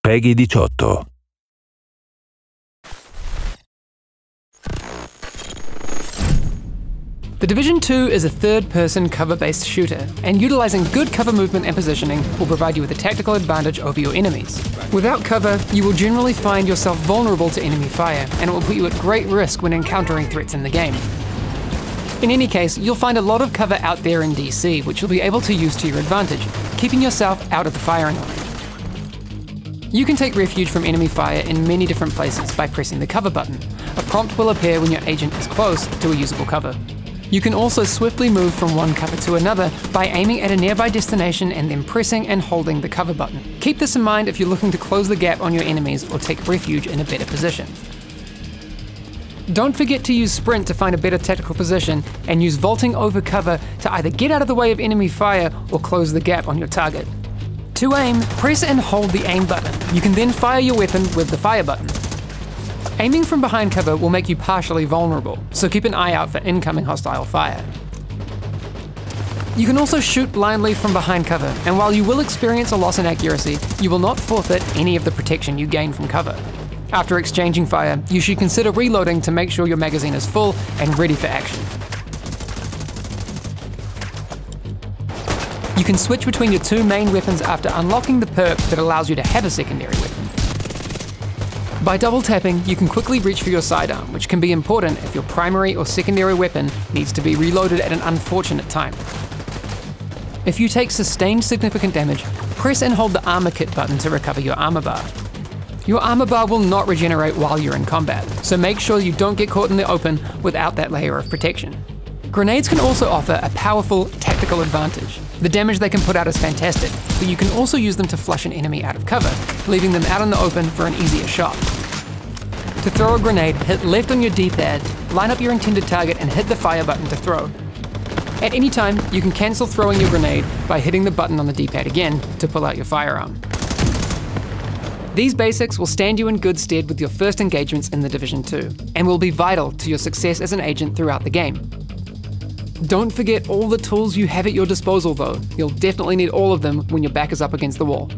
Peggy 18. The Division 2 is a third-person cover-based shooter, and utilizing good cover movement and positioning will provide you with a tactical advantage over your enemies. Without cover, you will generally find yourself vulnerable to enemy fire, and it will put you at great risk when encountering threats in the game. In any case, you'll find a lot of cover out there in DC, which you'll be able to use to your advantage, keeping yourself out of the firing line. You can take refuge from enemy fire in many different places by pressing the cover button. A prompt will appear when your agent is close to a usable cover. You can also swiftly move from one cover to another by aiming at a nearby destination and then pressing and holding the cover button. Keep this in mind if you're looking to close the gap on your enemies or take refuge in a better position. Don't forget to use sprint to find a better tactical position, and use vaulting over cover to either get out of the way of enemy fire or close the gap on your target. To aim, press and hold the aim button. You can then fire your weapon with the fire button. Aiming from behind cover will make you partially vulnerable, so keep an eye out for incoming hostile fire. You can also shoot blindly from behind cover, and while you will experience a loss in accuracy, you will not forfeit any of the protection you gain from cover. After exchanging fire, you should consider reloading to make sure your magazine is full and ready for action. You can switch between your two main weapons after unlocking the perk that allows you to have a secondary weapon. By double tapping, you can quickly reach for your sidearm, which can be important if your primary or secondary weapon needs to be reloaded at an unfortunate time. If you take sustained significant damage, press and hold the armor kit button to recover your armor bar. Your armor bar will not regenerate while you're in combat, so make sure you don't get caught in the open without that layer of protection. Grenades can also offer a powerful tactical advantage. The damage they can put out is fantastic, but you can also use them to flush an enemy out of cover, leaving them out in the open for an easier shot. To throw a grenade, hit left on your D-pad, line up your intended target and hit the fire button to throw. At any time, you can cancel throwing your grenade by hitting the button on the D-pad again to pull out your firearm. These basics will stand you in good stead with your first engagements in the Division 2, and will be vital to your success as an agent throughout the game. Don't forget all the tools you have at your disposal though. You'll definitely need all of them when your back is up against the wall.